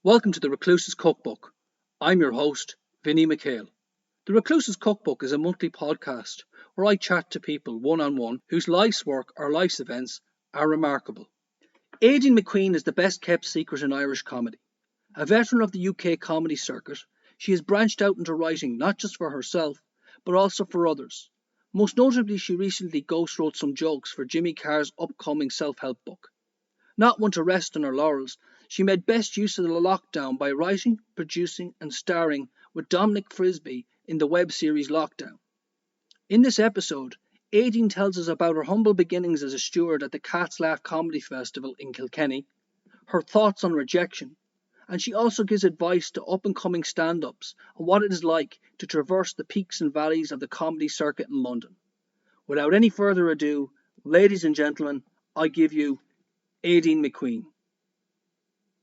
Welcome to the Recluse's Cookbook. I'm your host, Vinnie McHale. The Recluse's Cookbook is a monthly podcast where I chat to people one-on-one whose life's work or life's events are remarkable. Aideen McQueen is the best kept secret in Irish comedy. A veteran of the UK comedy circuit, she has branched out into writing not just for herself, but also for others. Most notably, she recently ghost wrote some jokes for Jimmy Carr's upcoming self-help book. Not one to rest on her laurels, she made best use of the lockdown by writing, producing and starring with Dominic Frisby in the web series Lockdown. In this episode, Aideen tells us about her humble beginnings as a steward at the Cat's Laugh Comedy Festival in Kilkenny, her thoughts on rejection, and she also gives advice to up-and-coming stand-ups on what it is like to traverse the peaks and valleys of the comedy circuit in London. Without any further ado, ladies and gentlemen, I give you Aideen McQueen.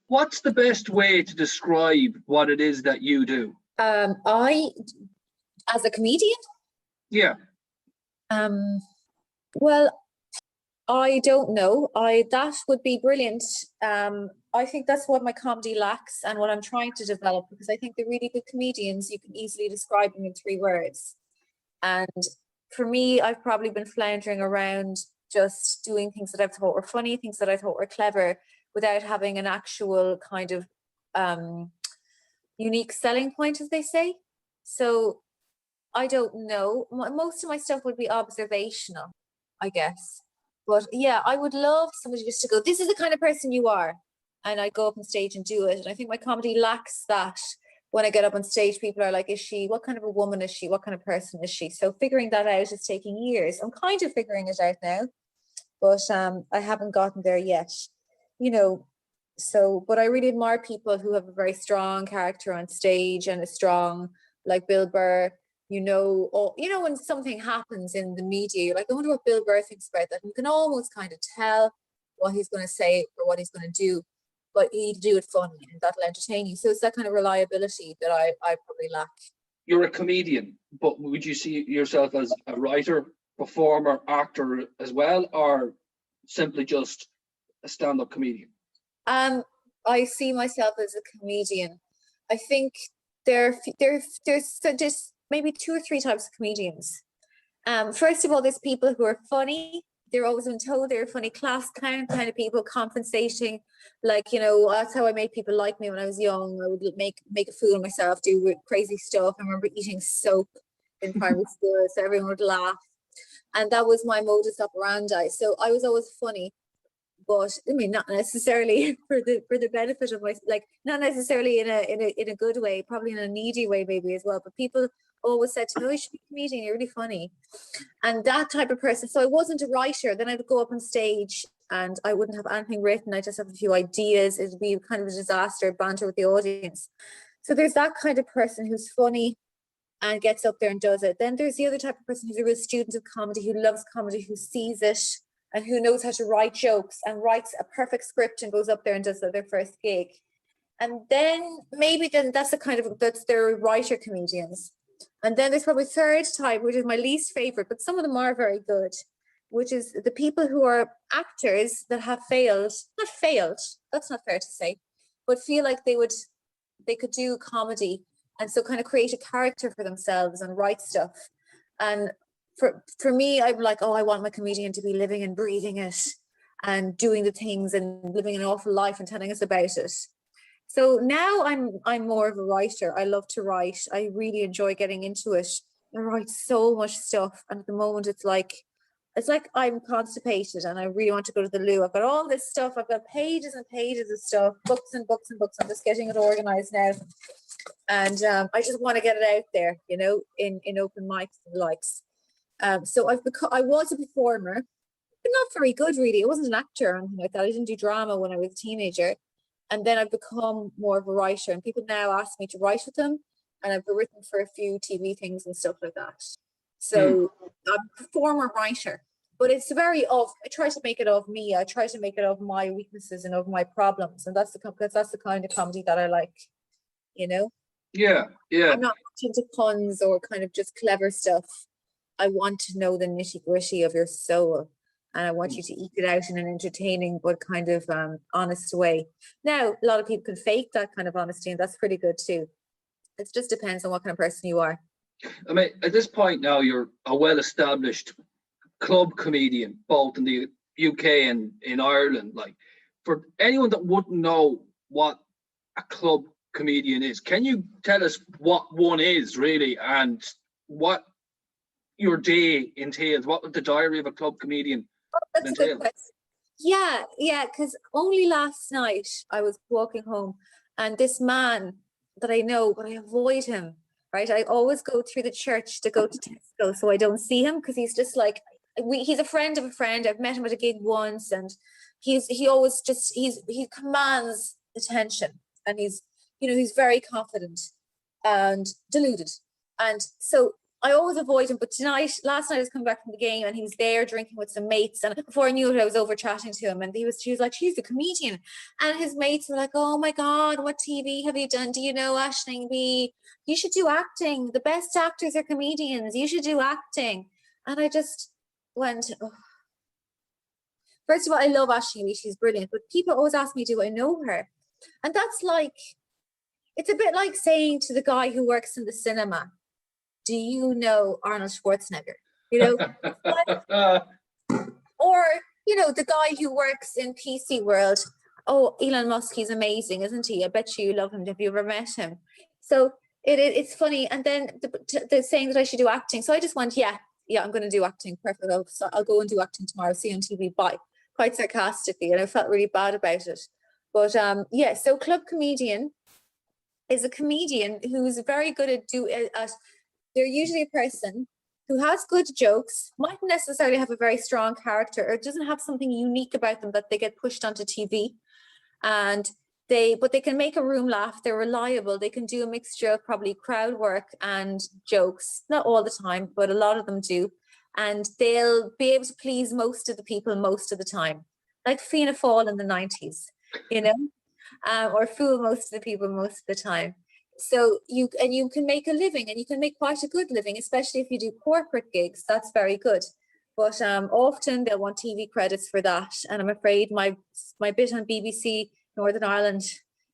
What's the best way to describe what it is that you do? I, as a comedian? Yeah. Well, I don't know. That would be brilliant. I think that's what my comedy lacks and what I'm trying to develop, because I think the really good comedians, you can easily describe them in 3 words. And for me, I've probably been floundering around just doing things that I thought were funny, things that I thought were clever, without having an actual kind of unique selling point, as they say. So I don't know. Most of my stuff would be observational, I guess. But yeah, I would love somebody just to go, this is the kind of person you are. And I go up on stage and do it. And I think my comedy lacks that. When I get up on stage, people are like, what kind of a woman is she? What kind of person is she? So figuring that out is taking years. I'm kind of figuring it out now, but I haven't gotten there yet, but I really admire people who have a very strong character on stage and a strong, like Bill Burr, when something happens in the media, you're like, I wonder what Bill Burr thinks about that. And you can almost kind of tell what he's going to say or what he's going to do, but he'd do it funny and that'll entertain you. So it's that kind of reliability that I probably lack. You're a comedian, but would you see yourself as a writer, performer, actor as well, or simply just a stand-up comedian? I see myself as a comedian. I think there's just maybe 2 or 3 types of comedians. First of all, there's people who are funny. They're always been told they're funny, class clown kind of people, compensating. That's how I made people like me when I was young. I would make a fool of myself, do crazy stuff. I remember eating soap in primary school, so everyone would laugh. And that was my modus operandi. So I was always funny. But I mean, not necessarily for the benefit of not necessarily in a good way, probably in a needy way maybe as well. But people always said to me, "Oh, you should be a comedian. You're really funny," and that type of person. So I wasn't a writer. Then I would go up on stage and I wouldn't have anything written. I just have a few ideas. It'd be kind of a disaster, banter with the audience. So there's that kind of person who's funny and gets up there and does it. Then there's the other type of person who's a real student of comedy, who loves comedy, who sees it, and who knows how to write jokes and writes a perfect script and goes up there and does their first gig. And then that's their writer comedians. And then there's probably a third type, which is my least favorite, but some of them are very good, which is the people who are actors that have not failed, that's not fair to say, but feel like they could do comedy. And so kind of create a character for themselves and write stuff. And for me, I'm like, I want my comedian to be living and breathing it and doing the things and living an awful life and telling us about it. So now I'm more of a writer. I love to write. I really enjoy getting into it. I write so much stuff. And at the moment it's like I'm constipated and I really want to go to the loo. I've got all this stuff. I've got pages and pages of stuff, books and books and books. I'm just getting it organized now. And I just want to get it out there, in open mics and likes. So I was a performer, but not very good really. I wasn't an actor or anything like that. I didn't do drama when I was a teenager. And then I've become more of a writer, and people now ask me to write with them, and I've written for a few TV things and stuff like that. So I'm a performer writer, but it's I try to make it of me. I try to make it of my weaknesses and of my problems, and that's the kind of comedy that I like, Yeah. I'm not much into puns or kind of just clever stuff. I want to know the nitty gritty of your soul. and I want you to eke it out in an entertaining but kind of honest way. Now, a lot of people can fake that kind of honesty, and that's pretty good too. It just depends on what kind of person you are. I mean, at this point now, you're a well-established club comedian, both in the UK and in Ireland. Like, for anyone that wouldn't know what a club comedian is, can you tell us what one is really, and what your day entails? What would the diary of a club comedian That's a good entail? question. Yeah, because only last night I was walking home, and this man that I know, but I avoid him, right? I always go through the church to go to Tesco so I don't see him, because he's just like, he's a friend of a friend. I've met him at a gig once, and he always just, he commands attention, and he's very confident and deluded. And so I always avoid him, but last night I was coming back from the game, and he was there drinking with some mates, and before I knew it, I was over chatting to him, and she was like, she's the comedian, and his mates were like, oh my God, what TV have you done? Do you know Aisling B? You should do acting. The best actors are comedians. You should do acting. And I just went, oh. First of all, I love Aisling B. She's brilliant, but people always ask me, do I know her? And that's like, it's a bit like saying to the guy who works in the cinema, do you know Arnold Schwarzenegger? Or, the guy who works in PC World, oh, Elon Musk, he's amazing, isn't he? I bet you love him. Have you ever met him? So it's funny. And then the saying that I should do acting. So I just went, yeah, I'm going to do acting. Perfect. I'll go and do acting tomorrow. See you on TV. Bye. Quite sarcastically. And I felt really bad about it. But so club comedian is a comedian who's very good at they're usually a person who has good jokes, mightn't necessarily have a very strong character, or doesn't have something unique about them that they get pushed onto TV. And but they can make a room laugh. They're reliable. They can do a mixture of probably crowd work and jokes. Not all the time, but a lot of them do. And they'll be able to please most of the people most of the time. Like Fianna Fáil in the 90s, or fool most of the people most of the time. So you can make a living, and you can make quite a good living, especially if you do corporate gigs. That's very good. But often they'll want TV credits for that. And I'm afraid my bit on BBC Northern Ireland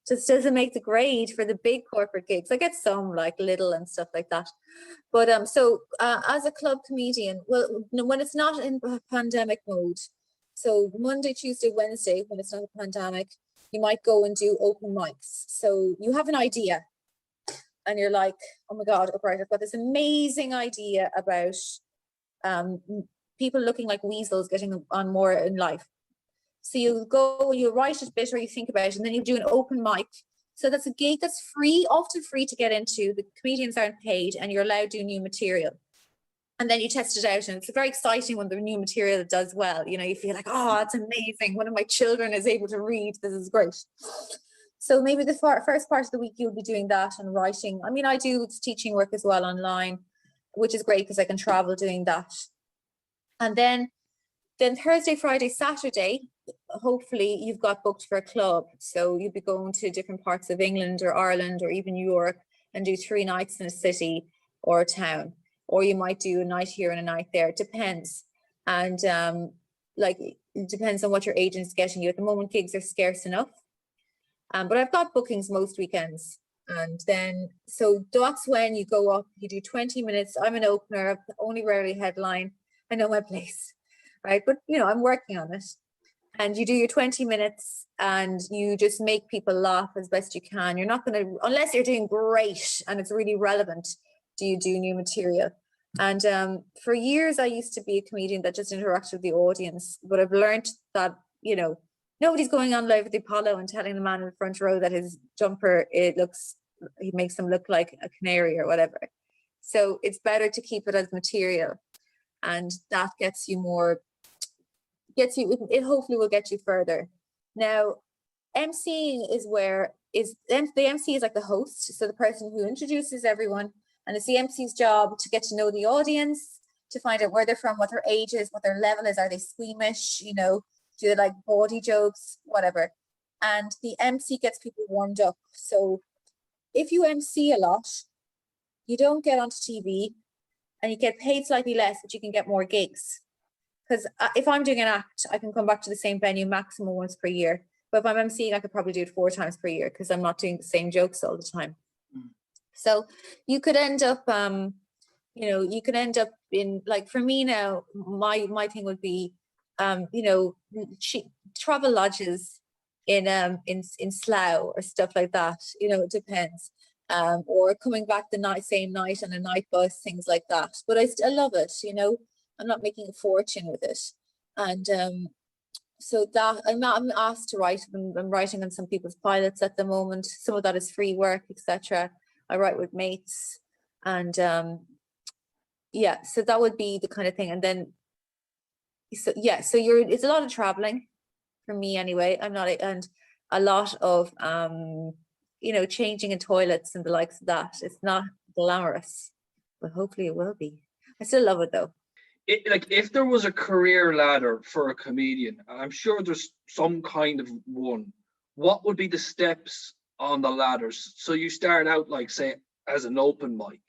just doesn't make the grade for the big corporate gigs. I get some like Little and stuff like that. But as a club comedian, well, when it's not in pandemic mode, so Monday, Tuesday, Wednesday, when it's not a pandemic, you might go and do open mics. So you have an idea, and you're like, oh my God, right, I've got this amazing idea about people looking like weasels getting on more in life. So you go, you write it a bit, or you think about it, and then you do an open mic. So that's a gig that's free, often free to get into. The comedians aren't paid, and you're allowed to do new material. And then you test it out, and it's very exciting when the new material does well. You feel like, oh, that's amazing. One of my children is able to read. This is great. So maybe the first part of the week you'll be doing that and writing. I mean, I do teaching work as well online, which is great because I can travel doing that. And then Thursday, Friday, Saturday, hopefully you've got booked for a club. So you'll be going to different parts of England or Ireland or even Europe and do 3 nights in a city or a town. Or you might do a night here and a night there. It depends. And it depends on what your agent's getting you. At the moment, gigs are scarce enough. But I've got bookings most weekends. And then, so that's when you go up, you do 20 minutes. I'm an opener, only rarely headline. I know my place, right? But, I'm working on it. And you do your 20 minutes and you just make people laugh as best you can. You're not going to, unless you're doing great and it's really relevant, do you do new material. And for years, I used to be a comedian that just interacted with the audience. But I've learned that, nobody's going on live with the Apollo and telling the man in the front row that his jumper, he makes him look like a canary or whatever. So it's better to keep it as material. And that it hopefully will get you further. Now, emceeing the MC is like the host. So the person who introduces everyone, and it's the MC's job to get to know the audience, to find out where they're from, what their age is, what their level is. Are they squeamish? Do they like bawdy jokes, whatever? And the MC gets people warmed up. So if you MC a lot, you don't get onto TV and you get paid slightly less, but you can get more gigs. because if I'm doing an act, I can come back to the same venue maximum once per year. But if I'm emceeing, I could probably do it 4 times per year because I'm not doing the same jokes all the time. So you could end up, you could end up in, like, for me now, my thing would be, travel lodges in Slough or stuff like that. It depends. Or coming back the same night on a night bus, things like that. But I love it. I'm not making a fortune with it, and so that I'm asked to write. I'm writing on some people's pilots at the moment. Some of that is free work, etc. I write with mates, and so that would be the kind of thing. And then, so it's a lot of traveling for me anyway. And a lot of changing in toilets and the likes of that. It's not glamorous, but hopefully it will be. I still love it though. If there was a career ladder for a comedian, I'm sure there's some kind of one. What would be the steps on the ladders? So you start out, like, say, as an open mic.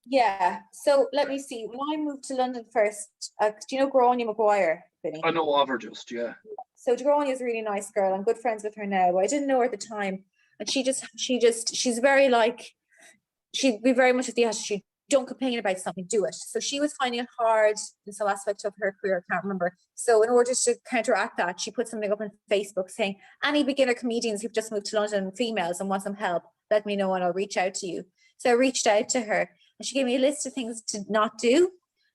Yeah. So let me see. When I moved to London first, do you know Gráinne Maguire, Vinny? I know of her, just, yeah. So Gráinne is a really nice girl. I'm good friends with her now, but I didn't know her at the time. And she's very like, she'd be very much of the attitude, don't complain about something, do it. So she was finding it hard in some aspect of her career, I can't remember. So in order to counteract that, she put something up on Facebook saying, any beginner comedians who've just moved to London, females, and want some help, let me know and I'll reach out to you. So I reached out to her and she gave me a list of things to not do.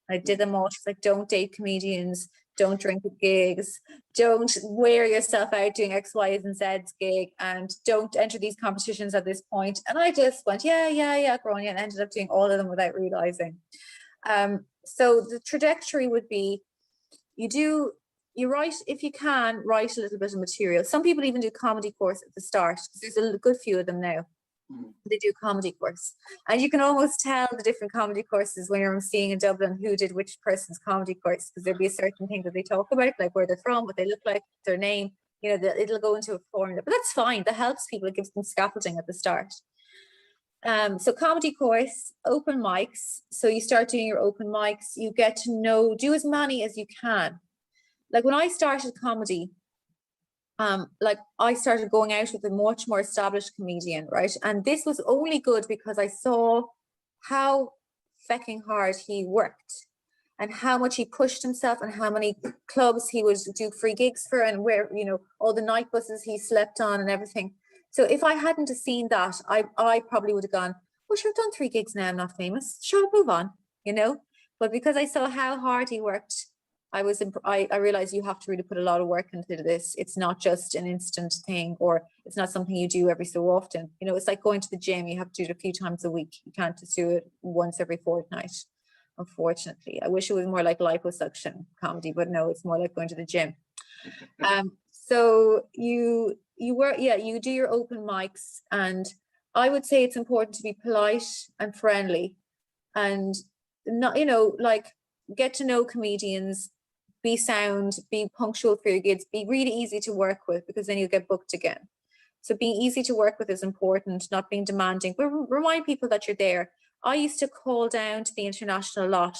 I did them all. She's like, don't date comedians, don't drink at gigs, don't wear yourself out doing X, Y, and Z's gig, and don't enter these competitions at this point. And I just went, yeah, Gráinne, and ended up doing all of them without realizing. So the trajectory would be, you write, if you can, write a little bit of material. Some people even do comedy course at the start, because there's a good few of them now. They do comedy course, and you can almost tell the different comedy courses when you're seeing in Dublin who did which person's comedy course, because there'll be a certain thing that they talk about, like where they're from, what they look like, their name, it'll go into a formula, but that's fine. That helps people. It gives them scaffolding at the start. So comedy course, open mics. So you start doing your open mics, you get to do as many as you can. Like when I started comedy, I started going out with a much more established comedian, right? And this was only good because I saw how fecking hard he worked and how much he pushed himself and how many clubs he would do free gigs for, and where, all the night buses he slept on and everything. So if I hadn't have seen that, I probably would have gone, well, sure, I've done 3 gigs now, I'm not famous. Sure, I'll move on, But because I saw how hard he worked, I realized you have to really put a lot of work into this. It's not just an instant thing, or it's not something you do every so often. It's like going to the gym. You have to do it a few times a week. You can't just do it once every fortnight, unfortunately. I wish it was more like liposuction comedy, but no, it's more like going to the gym. So you do your open mics, and I would say it's important to be polite and friendly, and not, get to know comedians. Be sound, be punctual for your gigs, be really easy to work with, because then you get booked again. So being easy to work with is important, not being demanding, but remind people that you're there. I used to call down to the International a lot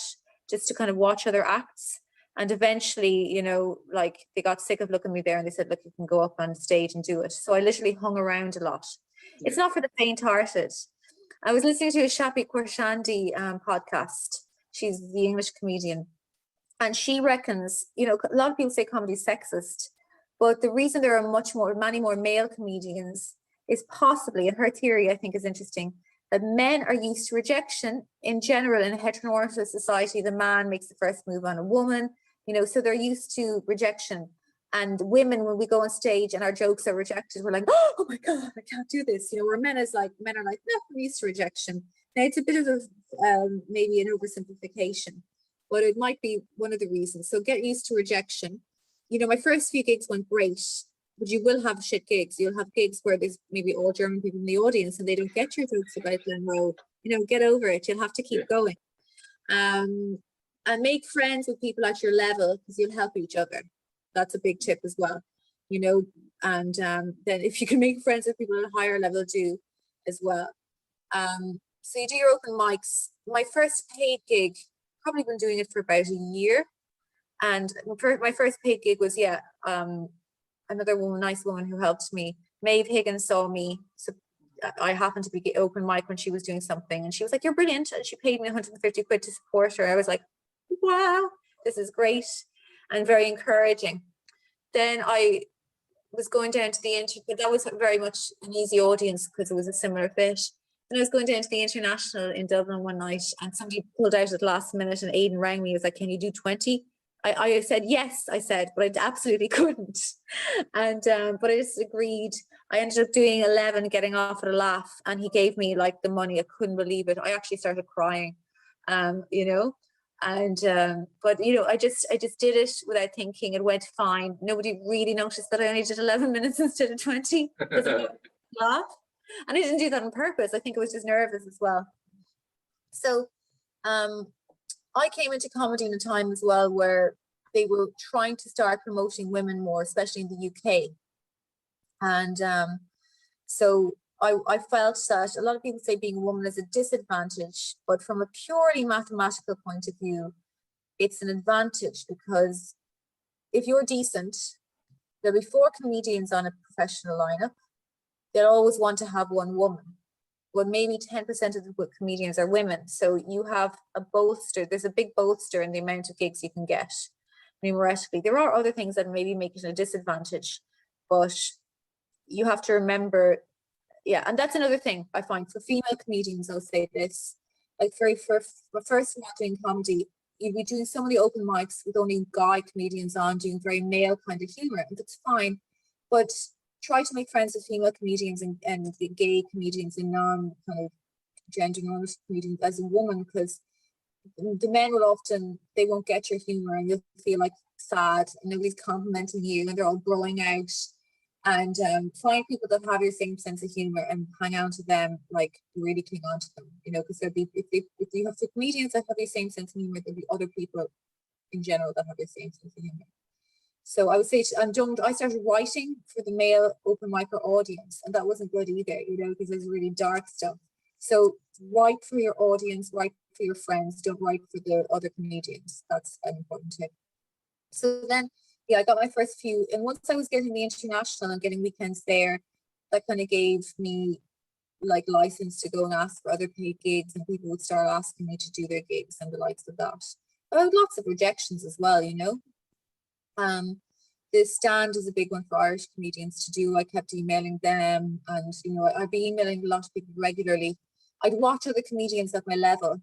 just to kind of watch other acts. And eventually, they got sick of looking at me there, and they said, look, you can go up on stage and do it. So I literally hung around a lot. Yeah. It's not for the faint-hearted. I was listening to a Shapi Khorsandi podcast. She's the English comedian. And she reckons, a lot of people say comedy is sexist, but the reason there are many more male comedians is possibly, and her theory I think is interesting, that men are used to rejection in general. In a heteronormative society, the man makes the first move on a woman, so they're used to rejection. And women, when we go on stage and our jokes are rejected, we're like, oh my God, I can't do this. Where men are like, no, I'm used to rejection. Now it's a bit of maybe an oversimplification, but it might be one of the reasons. So get used to rejection. My first few gigs went great, but you will have shit gigs. You'll have gigs where there's maybe all German people in the audience and they don't get your jokes about Glenroe. Get over it. You'll have to keep going. And make friends with people at your level, because you'll help each other. That's a big tip as well. And then if you can make friends with people at a higher level, do as well. So you do your open mics. My first paid gig, probably been doing it for about a year. And my first paid gig was, another woman, nice woman who helped me. Maeve Higgins saw me. So I happened to be open mic when she was doing something, and she was like, "You're brilliant," and she paid me 150 quid to support her. I was like, "Wow, this is great," and very encouraging. Then I was going down to the but that was very much an easy audience because it was a similar fit. And I was going down to the International in Dublin one night, and somebody pulled out at the last minute, and Aideen rang me. He was like, "Can you do 20?" I said yes, but I absolutely couldn't. And but I just agreed. I ended up doing 11, getting off at a laugh, and he gave me like the money. I couldn't believe it. I actually started crying, you know. And but you know, I just did it without thinking. It went fine. Nobody really noticed that I only did 11 minutes instead of 20 because I laugh. And I didn't do that on purpose. I think I was just nervous as well. So I came into comedy in a time as well where they were trying to start promoting women more, especially in the UK. And so I felt that a lot of people say being a woman is a disadvantage, but from a purely mathematical point of view, it's an advantage, because if you're decent, there'll be 4 comedians on a professional lineup. They'll always want to have one woman. Well, maybe 10% of the comedians are women. So you have a bolster. There's a big bolster in the amount of gigs you can get numerically. There are other things that maybe make it a disadvantage, but you have to remember, and that's another thing I find for female comedians. I'll say this, like for first of all, doing comedy, you'd be doing so many open mics with only guy comedians on, doing very male kind of humor, and that's fine, but try to make friends with female comedians and the gay comedians and non kind of gender normative comedians as a woman, because the men will often, they won't get your humor, and you'll feel like sad and nobody's complimenting you, and they're all growing out. And find people that have your same sense of humor and hang on to them, like really cling on to them, you know, because there'll be, if you have the comedians that have the same sense of humor, there'll be other people in general that have the same sense of humor. So I would say, I started writing for the male open micer audience, and that wasn't good either, you know, because there's really dark stuff. So write for your audience, write for your friends, don't write for the other comedians. That's an important tip. So then, I got my first few, and once I was getting the International and getting weekends there, that kind of gave me like license to go and ask for other paid gigs, and people would start asking me to do their gigs and the likes of that. But I had lots of rejections as well, you know. The Stand is a big one for Irish comedians to do. I kept emailing them, and you know, I'd be emailing a lot of people regularly. I'd watch other comedians at my level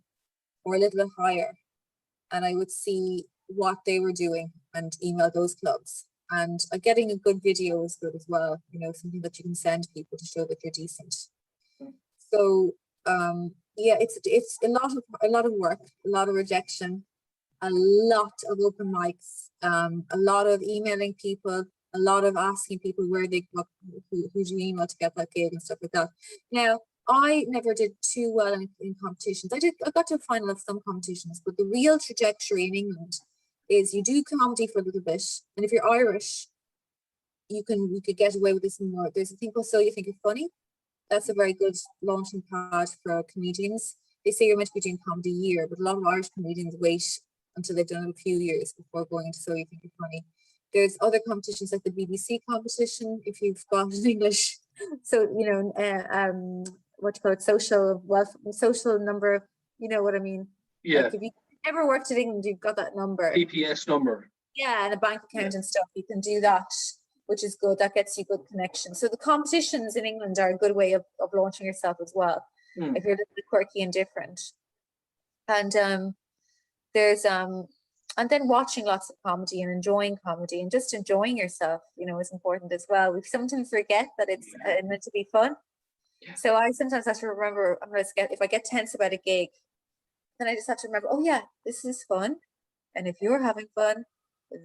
or a little bit higher, and I would see what they were doing and email those clubs. And getting a good video is good as well, you know, something that you can send people to show that you're decent. So it's a lot of work, a lot of rejection, a lot of open mics, a lot of emailing people, a lot of asking people who do you email to get that gig and stuff like that. Now, I never did too well in competitions. I got to a final of some competitions, but the real trajectory in England is you do comedy for a little bit, and if you're Irish, you could get away with this more. There's a thing called So You Think You're Funny. That's a very good launching pad for comedians. They say you're meant to be doing comedy a year, but a lot of Irish comedians wait until they've done it a few years before going into So You Think You're Funny. There's other competitions like the BBC competition, if you've got it in English. So, you know, what you call it, social number, you know what I mean? Yeah. Like if you ever worked in England, you've got that number. PPS number. Yeah, and a bank account and stuff. You can do that, which is good. That gets you good connection. So the competitions in England are a good way of launching yourself as well, if you're a little bit quirky and different. And there's and then watching lots of comedy and enjoying comedy and just enjoying yourself, you know, is important as well. We sometimes forget that it's meant to be fun. Yeah. So I sometimes have to remember, if I get tense about a gig, then I just have to remember, oh yeah, this is fun. And if you're having fun,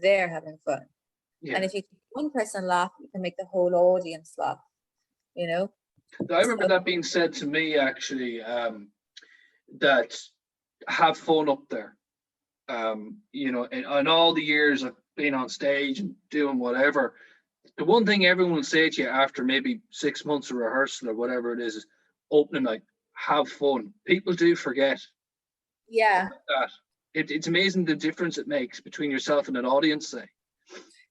they're having fun. Yeah. And if you make one person laugh, you can make the whole audience laugh, you know? I remember that being said to me, actually, that have fun up there. You know, in all the years of being on stage and doing whatever, the one thing everyone will say to you after maybe 6 months of rehearsal or whatever it is opening night, have fun. People do forget. Yeah. That it's amazing the difference it makes between yourself and an audience, say,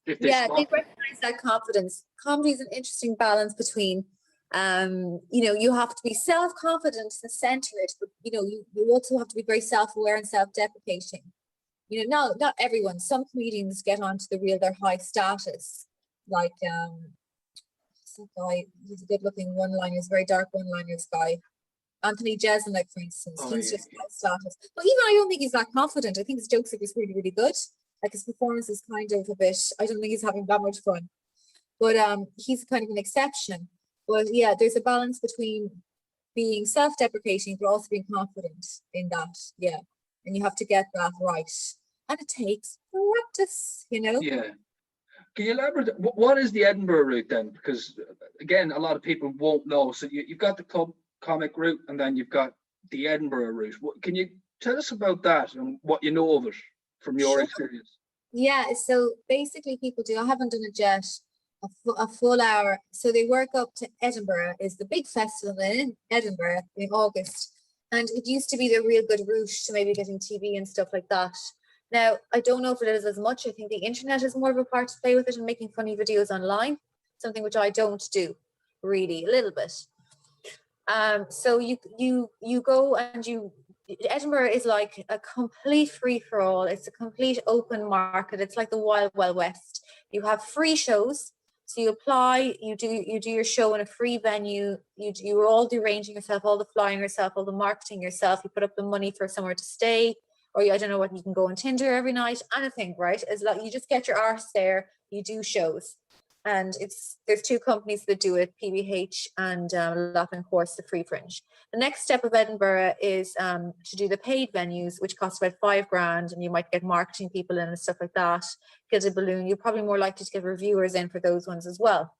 if they Yeah, they spot. recognize that confidence. Comedy is an interesting balance between, you have to be self-confident and centered, but you also have to be very self-aware and self-deprecating. Not everyone. Some comedians get onto their high status, like some guy. He's a good-looking one-liners, very dark one-liners guy. Anthony Jeselnik, for instance, Oh, he's yeah. just high status. But even I don't think he's that confident. I think his jokes are just really, really good. Like his performance is kind of a bit. I don't think he's having that much fun. But he's kind of an exception. But yeah, there's a balance between being self-deprecating but also being confident in that. Yeah, and you have to get that right, and it takes practice. Yeah. Can you elaborate? What is the Edinburgh route then? Because again, a lot of people won't know. So you've got the club comic route, and then you've got the Edinburgh route. Can you tell us about that and what you know of it from your Sure. experience? Yeah, so basically people do, I haven't done it yet, a full hour. So they work up to Edinburgh, is the big festival in Edinburgh in August. And it used to be the real good route to maybe getting TV and stuff like that. Now, I don't know if it is as much. I think the internet is more of a part to play with it and making funny videos online, something which I don't do really, a little bit. So you go and Edinburgh is like a complete free-for-all. It's a complete open market. It's like the wild west. You have free shows, so you apply, you do your show in a free venue. You're all the arranging yourself, all the flying yourself, all the marketing yourself. You put up the money for somewhere to stay, or I don't know what, you can go on Tinder every night, anything, right? As like you just get your arse there, you do shows. And there's two companies that do it, PBH and Laughlin Course, the Free Fringe. The next step of Edinburgh is to do the paid venues, which cost about $5,000, and you might get marketing people in and stuff like that. Get a balloon. You're probably more likely to get reviewers in for those ones as well.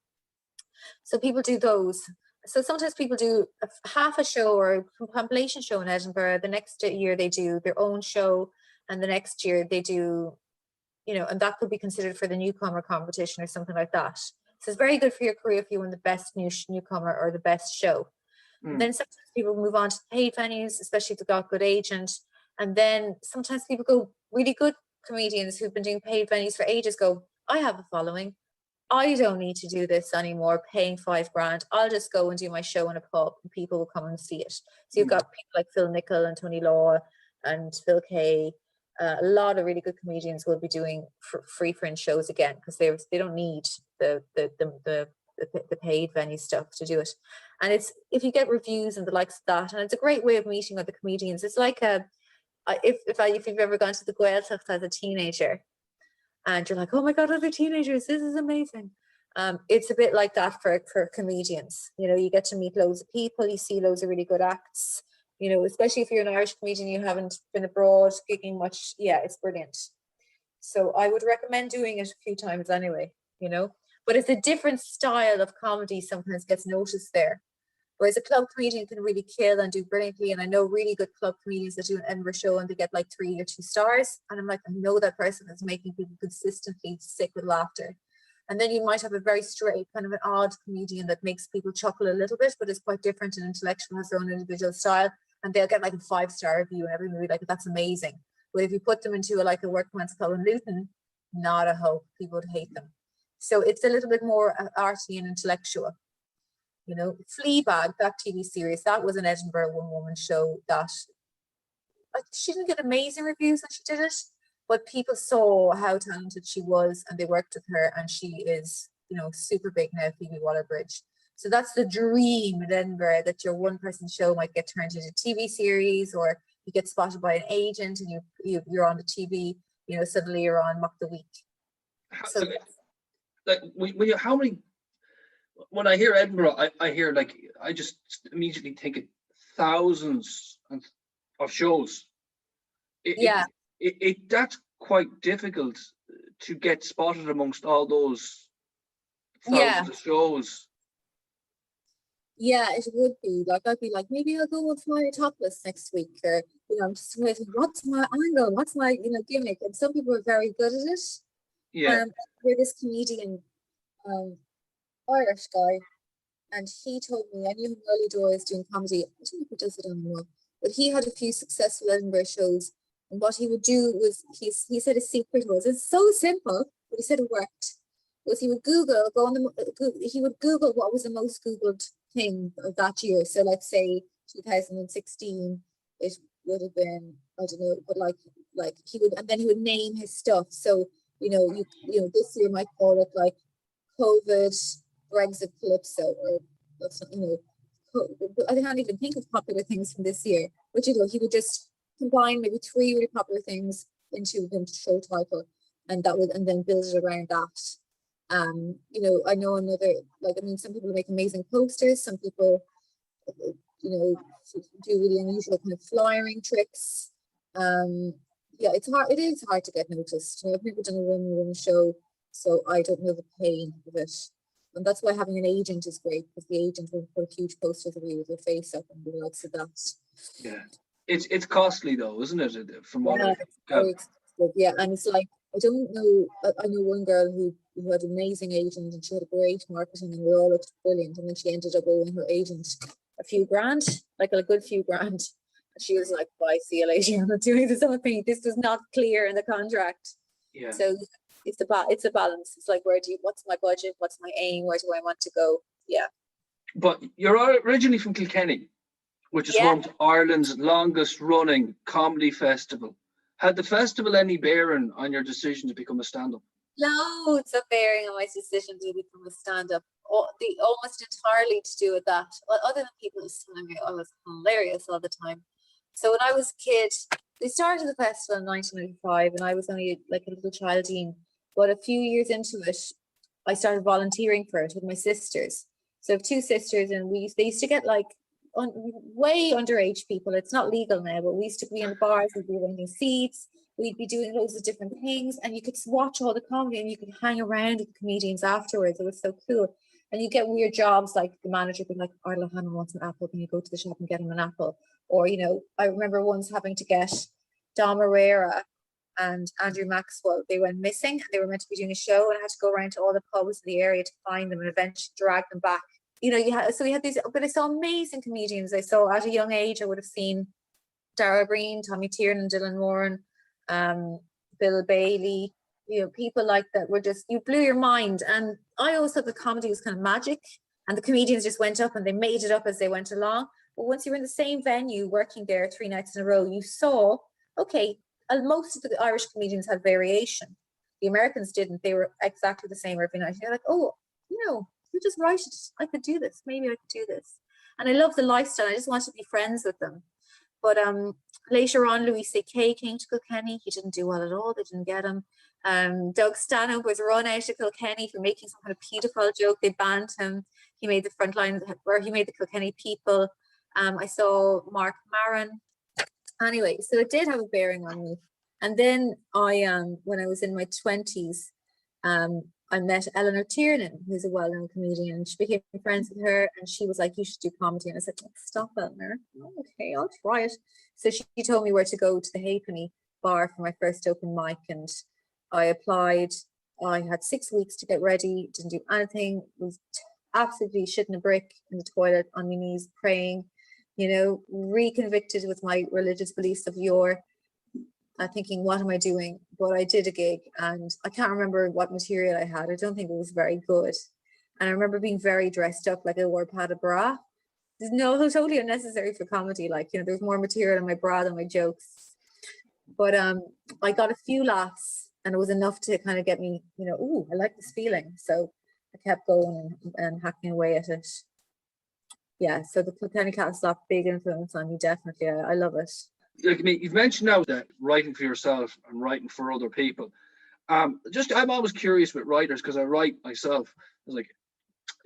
So people do those. So sometimes people do half a show or a compilation show in Edinburgh. The next year they do their own show, and the next year they do, and that could be considered for the newcomer competition or something like that. So it's very good for your career if you win the best newcomer or the best show. And then sometimes people move on to paid venues, especially if they've got a good agent. And then sometimes people go, really good comedians who've been doing paid venues for ages go, I have a following. I don't need to do this anymore, paying $5,000. I'll just go and do my show in a pub and people will come and see it. So you've got people like Phil Nichol and Tony Law and Phil Kay. A lot of really good comedians will be doing free fringe shows again because they don't need the paid venue stuff to do it. And it's, if you get reviews and the likes of that, and it's a great way of meeting other comedians. It's like if you've ever gone to the Gaeltacht as a teenager and you're like, oh my god, other teenagers, this is amazing. It's a bit like that for comedians. You get to meet loads of people, you see loads of really good acts. Especially if you're an Irish comedian, you haven't been abroad gigging much. Yeah, it's brilliant. So I would recommend doing it a few times anyway, But it's a different style of comedy sometimes gets noticed there. Whereas a club comedian can really kill and do brilliantly. And I know really good club comedians that do an Edinburgh show and they get like 3 or 2 stars. And I'm like, I know that person is making people consistently sick with laughter. And then you might have a very straight, kind of an odd comedian that makes people chuckle a little bit, but is quite different and intellectual, has their own individual style. And they'll get like a 5-star review and everyone will be like, that's amazing. But if you put them into a workman's club in Luton, not a hope. People would hate them. So it's a little bit more arty and intellectual. Fleabag, that TV series, that was an Edinburgh one-woman show that she didn't get amazing reviews when she did it, but people saw how talented she was and they worked with her, and she is, super big now, Phoebe Waller-Bridge. So that's the dream in Edinburgh, that your one-person show might get turned into a TV series, or you get spotted by an agent and you're on the TV, suddenly you're on Mock the Week. So how many? When I hear Edinburgh, I hear I just immediately think of thousands of shows. That's quite difficult to get spotted amongst all those thousands of shows. Yeah, it would be. I'd be like, maybe I'll go and fly topless next week, or I'm just waiting. What's my angle? What's my gimmick? And some people are very good at it. Yeah. We're this comedian, Irish guy, and he told me, I knew him early doors doing comedy. I don't know if he does it anymore, but he had a few successful Edinburgh shows, And what he would do was, he said his secret was, it's so simple, but he said it worked, was he would Google, he would Google what was the most Googled thing of that year. So let's say 2016, it would have been, I don't know, but like he would, and then he would name his stuff. So, you know, this year might call it like COVID, Brexit Calypso, or I can't even think of popular things from this year. But he would just combine maybe 3 really popular things into the show title, and then build it around that. I know some people make amazing posters. Some people, do really unusual kind of flyering tricks. It's hard. It is hard to get noticed. I've never done a one-woman show, so I don't know the pain of it. And that's why having an agent is great, because the agent will put huge posters of you with your face up and the likes of that. Yeah, it's costly though, isn't it? From what it's very expensive. Yeah, and it's like, I don't know. I know one girl who had an amazing agent, and she had a great marketing, and we all looked brilliant. And then she ended up owing her agent a few grand, like a good few grand. And she was like, "Bye, see you later. I'm not doing this other thing. This was not clear in the contract." Yeah. So it's a balance. It's like, what's my budget? What's my aim? Where do I want to go? Yeah. But you're originally from Kilkenny, which is home to Ireland's longest running comedy festival. Had the festival any bearing on your decision to become a stand-up? Loads of bearing on my decision to become a stand-up. Almost entirely to do with that. Well, other than people just telling me I was hilarious all the time. So when I was a kid, they started the festival in 1995, and I was only like a little childine. But a few years into it, I started volunteering for it with my sisters. So I have 2 sisters, and they used to get like way underage people. It's not legal now, but we used to be in the bars, we'd be arranging seats, we'd be doing loads of different things, and you could watch all the comedy, and you could hang around with the comedians afterwards. It was so cool. And you get weird jobs, like the manager being like, Arla Hannon wants an apple, can you go to the shop and get him an apple? Or, I remember once having to get Dom Herrera and Andrew Maxwell. They went missing, and they were meant to be doing a show, and I had to go around to all the pubs in the area to find them and eventually drag them back. So we had these, but I saw amazing comedians. I saw at a young age, I would have seen Dara Breen, Tommy Tiernan, Dylan Moran, Bill Bailey, people like that were just, you blew your mind. And I always thought the comedy was kind of magic, and the comedians just went up and they made it up as they went along. But once you were in the same venue working there 3 nights in a row, you saw, okay, most of the Irish comedians had variation. The Americans didn't. They were exactly the same every night. You're like, oh, you just write it. I could do this. Maybe I could do this. And I love the lifestyle. I just wanted to be friends with them. But later on, Louis C.K. came to Kilkenny. He didn't do well at all. They didn't get him. Doug Stanhope was run out of Kilkenny for making some kind of paedophile joke. They banned him. He made the front line, where he made the Kilkenny People. I saw Mark Maron. Anyway, so it did have a bearing on me. And then when I was in my 20s, I met Eleanor Tiernan, who's a well-known comedian. She became friends with her, and she was like, you should do comedy. And I said, stop, Eleanor. Oh, okay, I'll try it. So she told me where to go to the Halfpenny bar for my first open mic, and I applied. I had 6 weeks to get ready, didn't do anything, was absolutely shitting a brick in the toilet on my knees praying, reconvicted with my religious beliefs of yore. Thinking, what am I doing? But I did a gig, and I can't remember what material I had. I don't think it was very good. And I remember being very dressed up, like I wore a padded bra. No, totally unnecessary for comedy. Like, there's more material in my bra than my jokes. But I got a few laughs, and it was enough to kind of get me, ooh, I like this feeling. So I kept going and hacking away at it. Yeah, so the Kilkenny Castle, big influence on me, definitely. I love it. Like, you've mentioned now that writing for yourself and writing for other people. I'm always curious with writers, because I write myself. I was like,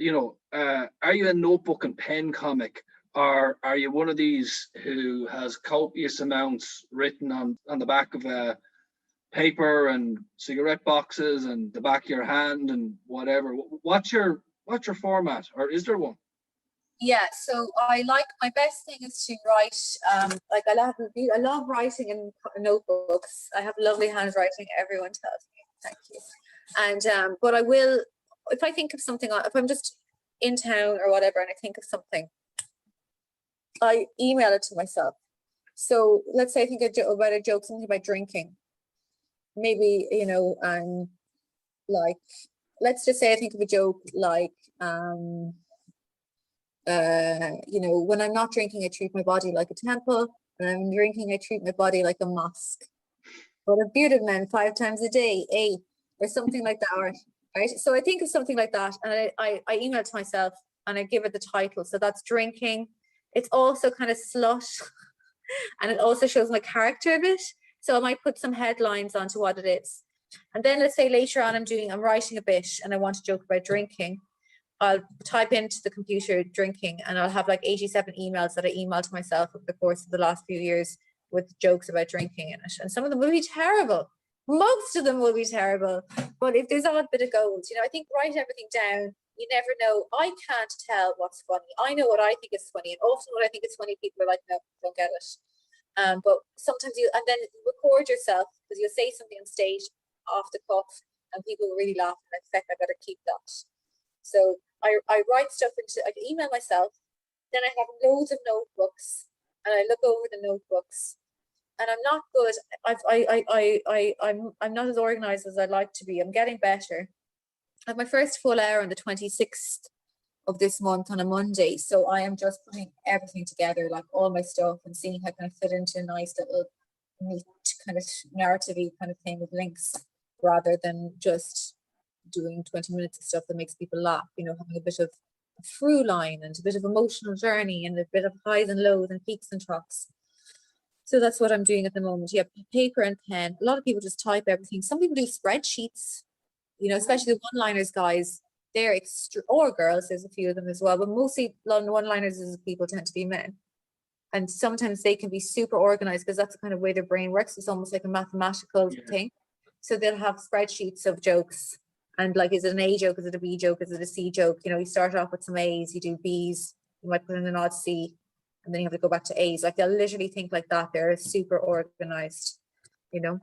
are you a notebook and pen comic, or are you one of these who has copious amounts written on the back of a paper and cigarette boxes and the back of your hand and whatever? What's your format, or is there one? Yeah, so my best thing is to write, I love writing in notebooks. I have lovely handwriting, everyone tells me. Thank you. And but I will, if I think of something, if I'm just in town or whatever and I think of something, I email it to myself. So let's say I think about a joke, something about drinking. Maybe, like, let's just say I think of a joke like, when I'm not drinking, I treat my body like a temple. When I'm drinking, I treat my body like a mosque. But a bearded man 5 times a day, or something like that, right? So I think of something like that, and I email it to myself, and I give it the title. So that's drinking. It's also kind of slut, and it also shows my character a bit. So I might put some headlines onto what it is. And then let's say later on I'm writing a bit and I want to joke about drinking. I'll type into the computer drinking, and I'll have like 87 emails that I emailed to myself over the course of the last few years with jokes about drinking in it. And some of them will be terrible. Most of them will be terrible. But if there's a odd bit of gold, I think write everything down. You never know. I can't tell what's funny. I know what I think is funny. And often what I think is funny, people are like, no, don't get it. But sometimes and then record yourself, because you'll say something on stage off the cuff and people will really laugh, and I think I better keep that. So I write stuff I email myself, then I have loads of notebooks, and I look over the notebooks, and I'm not good. I'm not as organized as I'd like to be. I'm getting better. I have my first full hour on the 26th of this month on a Monday, so I am just putting everything together, like all my stuff, and seeing how can I fit into a nice little neat kind of narrative-y kind of thing with links, rather than just doing 20 minutes of stuff that makes people laugh, having a bit of a through line and a bit of emotional journey and a bit of highs and lows and peaks and troughs. So that's what I'm doing at the moment. Yeah, paper and pen. A lot of people just type everything. Some people do spreadsheets, especially the one-liners guys. They're or girls, there's a few of them as well, but mostly one-liners people tend to be men. And sometimes they can be super organized because that's the kind of way their brain works. It's almost like a mathematical thing. So they'll have spreadsheets of jokes. And like, is it an A joke? Is it a B joke? Is it a C joke? You start off with some A's, you do B's, you might put in an odd C, and then you have to go back to A's. Like, they'll literally think like that. They're super organized, You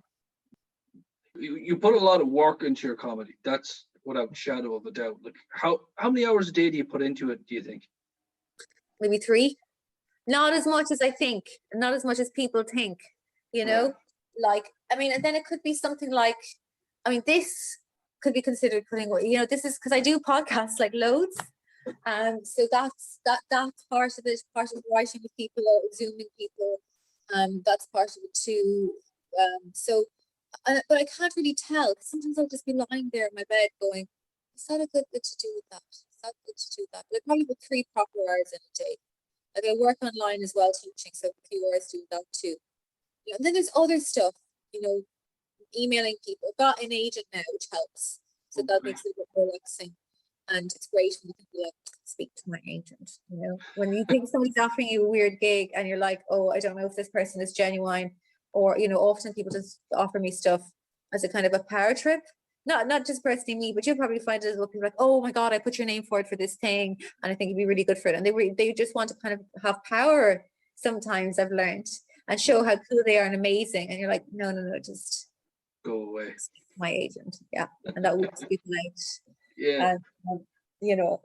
put a lot of work into your comedy. That's without a shadow of a doubt. Like, how many hours a day do you put into it, do you think? Maybe 3. Not as much as I think, not as much as people think, like, and then it could be something like, this could be considered putting, this is because I do podcasts like loads. So that's that part of it, part of writing with people or Zooming people. That's part of it too. But I can't really tell. Sometimes I'll just be lying there in my bed going, is that a good bit to do with that? Is that good to do with that? But I probably put 3 proper hours in a day. Like, I work online as well teaching, so a few hours doing that too. And then there's other stuff, emailing people. I've got an agent now, which helps. So that makes it a bit more relaxing. And it's great when you can be like, speak to my agent. When you think somebody's offering you a weird gig and you're like, oh, I don't know if this person is genuine, or often people just offer me stuff as a kind of a power trip. Not just personally me, but you'll probably find it as well. People are like, oh my God, I put your name forward for this thing, and I think you'd be really good for it. And they just want to kind of have power. Sometimes I've learned, and show how cool they are and amazing. And you're like, no, just go away. My agent, yeah, and that weeks people out. Yeah.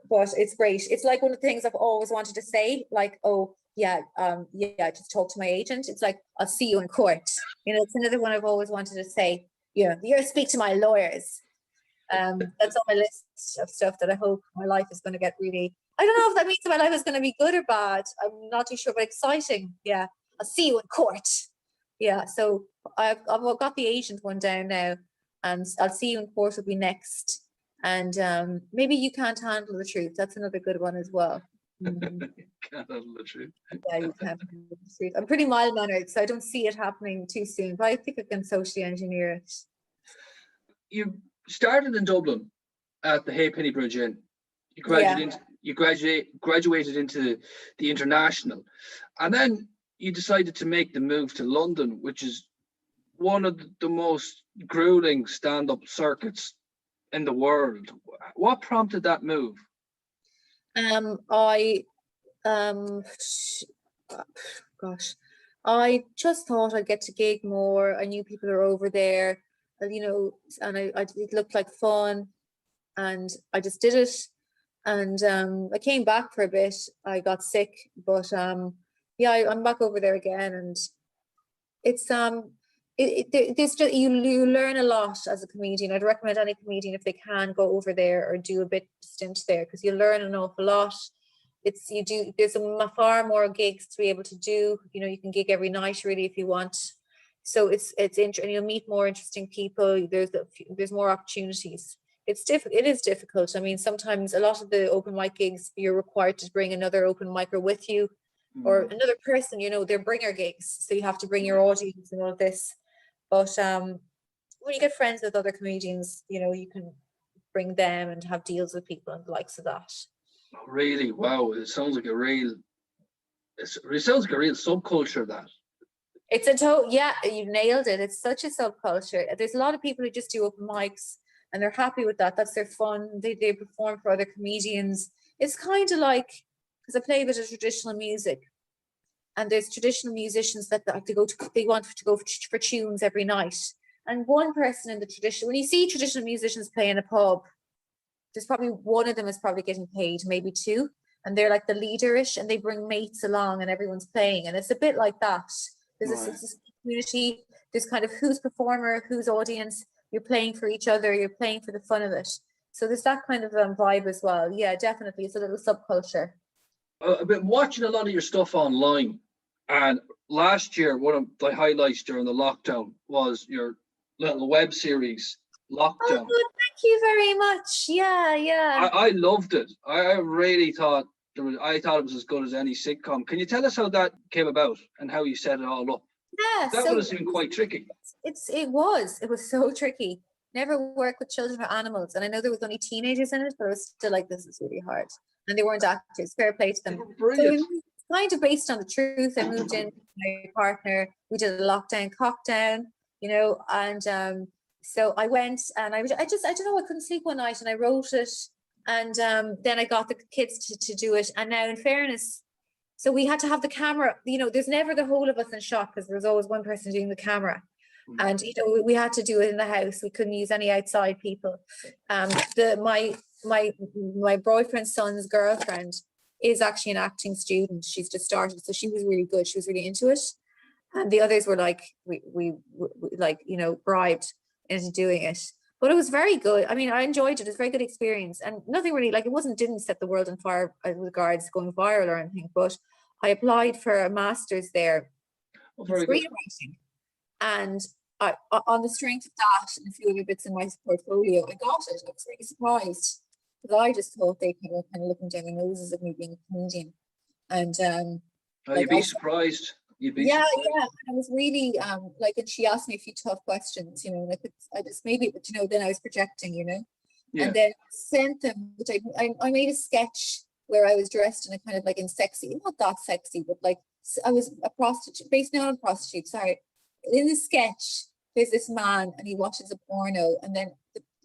But it's great. It's like one of the things I've always wanted to say, like, oh yeah, just talk to my agent. It's like, I'll see you in court. It's another one I've always wanted to say. You're speak to my lawyers. That's on my list of stuff that I hope my life is going to get really. I don't know if that means my life is going to be good or bad. I'm not too sure, but exciting. Yeah, I'll see you in court. Yeah, so I've got the agent one down now, and I'll see you in court will be next. And maybe you can't handle the truth. That's another good one as well. Mm-hmm. Can't handle the truth. Yeah, you can't handle the truth. I'm pretty mild-mannered, so I don't see it happening too soon. But I think I can socially engineer it. You started in Dublin at the Halfpenny Bridge Inn. You graduated into the International, and then you decided to make the move to London, which is one of the most grueling stand-up circuits in the world. What prompted that move? I just thought I'd get to gig more. I knew people are over there, and it looked like fun, and I just did it. And I came back for a bit. I got sick, but Yeah, I'm back over there again, and it's there's just you learn a lot as a comedian. I'd recommend any comedian, if they can, go over there or do a bit stint there, because you learn an awful lot. There's far more gigs to be able to do. You know, you can gig every night really if you want. So it's interesting. You'll meet more interesting people. There's more opportunities. It is difficult. I mean, sometimes a lot of the open mic gigs, you're required to bring another open micer with you, or another person. You know, they're bringer gigs, so you have to bring your audience and all of this. But when you get friends with other comedians, you know, you can bring them and have deals with people and the likes of that. Oh, really? Wow! It sounds like a real. It sounds like a real subculture. That. It's yeah, you've nailed it. It's such a subculture. There's a lot of people who just do open mics and they're happy with that. That's their fun. They perform for other comedians. It's kind of like, because I play a bit of traditional music, and there's traditional musicians that have to they want to go for tunes every night. And one person in the tradition, when you see traditional musicians play in a pub, there's probably one of them is probably getting paid, maybe two, and they're like the leaderish, and they bring mates along, and everyone's playing, and it's a bit like that. There's this community. There's kind of who's performer, who's audience. You're playing for each other. You're playing for the fun of it. So there's that kind of vibe as well. Yeah, definitely, it's a little subculture. I've been watching a lot of your stuff online, and last year one of the highlights during the lockdown was your little web series, Lockdown. Oh, good. Thank you very much. Yeah. I loved it. I really thought I thought it was as good as any sitcom. Can you tell us how that came about and how you set it all up? Yeah, that would have been quite tricky. It was so tricky. Never work with children or animals, and I know there was only teenagers in it, but I was still like, this is really hard. And they weren't actors. Fair play to them. Brilliant. So it's kind of based on the truth. I moved in with my partner. We did a lockdown cockdown, you know, and so I went and I don't know, I couldn't sleep one night and I wrote it, and then I got the kids to do it. And now, in fairness, so we had to have the camera, you know, there's never the whole of us in shot because there's always one person doing the camera. And, you know, we had to do it in the house. We couldn't use any outside people. My boyfriend's son's girlfriend is actually an acting student. She's just started. So she was really good. She was really into it. And the others were like, we like, you know, bribed into doing it. But it was very good. I mean, I enjoyed it. It was a very good dexperience. And nothing really, like, didn't set the world on fire as regards going viral or anything. But I applied for a master's there in screenwriting. And I, on the strength of that and a few other bits in my portfolio, I got it. I was really surprised because I just thought they kind of looking down their noses at me being a comedian. And you'd be surprised. Yeah. I was really like, and she asked me a few tough questions, you know, and I just maybe, but you know, then I was projecting, you know, and then sent them. Which I made a sketch where I was dressed in a kind of like in sexy, not that sexy, but like I was a prostitute, based on a prostitute. Sorry, in the sketch, there's this man and he watches a porno, and then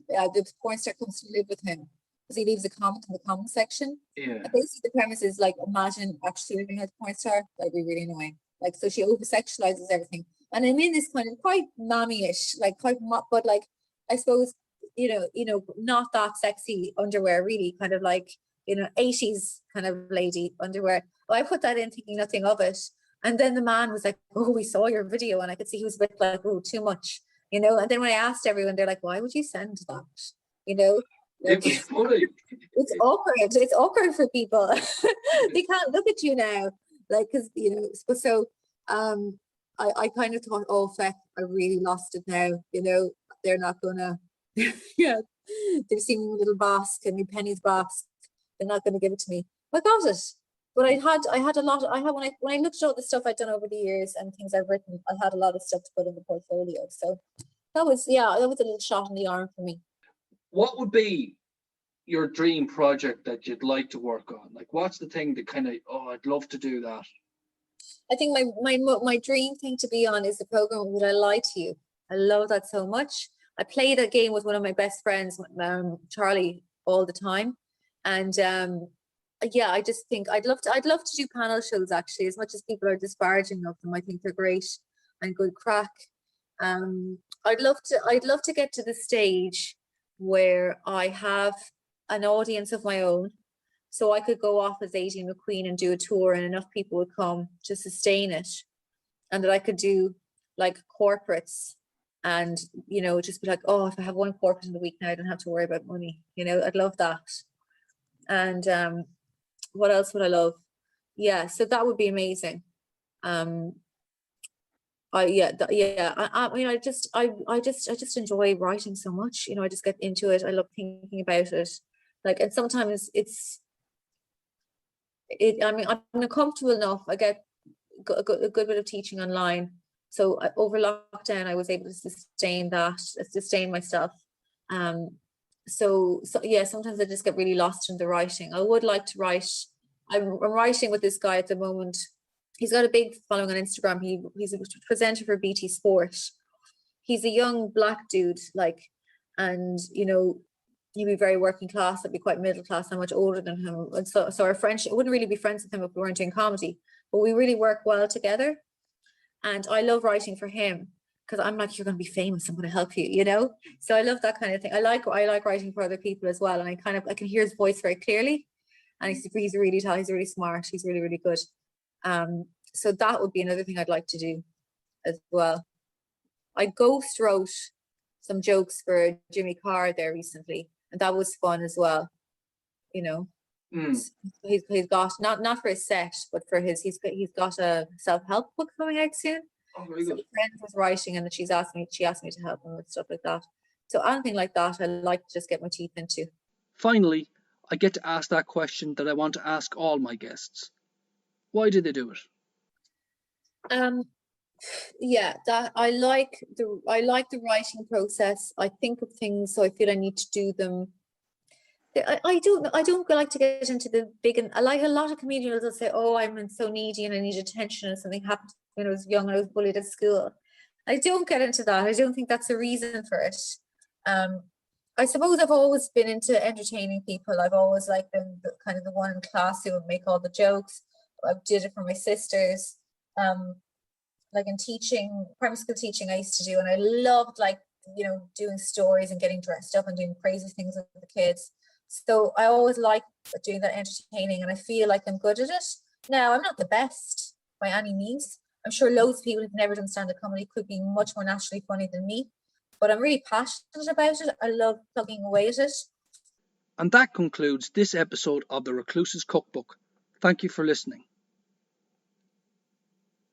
the porn star comes to live with him because he leaves a comment in the comment section. Yeah. And basically, the premise is like, imagine actually living as a porn star. That'd be really annoying. Like, so she over sexualizes everything, and I'm in this kind of quite mommy-ish, like quite, but like I suppose you know, not that sexy underwear, really, kind of like, you know, 80s kind of lady underwear. Well, I put that in thinking nothing of it. And then the man was like, oh, we saw your video. And I could see he was a bit like, oh, too much, you know. And then when I asked everyone, they're like, why would you send that? You know, like, it was funny. It's awkward. It's awkward for people. They can't look at you now. Like, because, you know, so I kind of thought, oh, feck, I really lost it now. You know, they're not gonna, yeah, they've seen me little basque and me pennies basque. They're not gonna give it to me. I got it. But I had a lot. When I looked at all the stuff I'd done over the years and things I've written, I had a lot of stuff to put in the portfolio. So that was a little shot in the arm for me. What would be your dream project that you'd like to work on? Like, what's the thing that kind of, oh, I'd love to do that? I think my dream thing to be on is the program Would I Lie to You? I love that so much. I play that game with one of my best friends, Charlie, all the time, and yeah, I just think I'd love to do panel shows, actually, as much as people are disparaging of them. I think they're great and good crack. I'd love to get to the stage where I have an audience of my own, So I could go off as Aideen McQueen and do a tour and enough people would come to sustain it. And that I could do like corporates and, you know, just be like, oh, if I have one corporate in the week now, I don't have to worry about money. You know, I'd love that. And what else would I love? Yeah, so that would be amazing. I just enjoy writing so much. You know, I just get into it. I love thinking about it. Like, and sometimes I mean, I'm comfortable enough. I get a good bit of teaching online. So over lockdown, I was able to sustain myself. So yeah, sometimes I just get really lost in the writing. I would like to write. I'm writing with this guy at the moment. He's got a big following on Instagram. He's a presenter for BT Sport. He's a young black dude, like, and you know, he'd be very working class. I'd be quite middle class. I'm much older than him, and so our friendship, I wouldn't really be friends with him if we weren't doing comedy. But we really work well together, and I love writing for him because I'm like, you're going to be famous. I'm going to help you, you know. So I love that kind of thing. I like writing for other people as well, and I can hear his voice very clearly, and he's really smart. He's really, really good. So that would be another thing I'd like to do as well. I ghost wrote some jokes for Jimmy Carr there recently, and that was fun as well. You know, he's got not for his set, but for he's got a self-help book coming out soon. Oh, very so good. a friend was writing, and she asked me to help him with stuff like that. So anything like that, I like to just get my teeth into. Finally, I get to ask that question that I want to ask all my guests. Why did they do it? Yeah, that I like the writing process. I think of things, so I feel I need to do them. I don't like to get into the big, and I like a lot of comedians will say, oh, I'm so needy and I need attention and something happened when I was young and I was bullied at school. I don't get into that. I don't think that's a reason for it. I suppose I've always been into entertaining people. I've always like been kind of the one in class who would make all the jokes. I did it for my sisters. Like in teaching, primary school teaching, I used to do, and I loved, like, you know, doing stories and getting dressed up and doing crazy things with the kids. So I always liked doing that entertaining, and I feel like I'm good at it. Now, I'm not the best by any means. I'm sure loads of people who've never done stand-up comedy could be much more naturally funny than me, but I'm really passionate about it. I love plugging away at it. And that concludes this episode of The Recluse's Cookbook. Thank you for listening.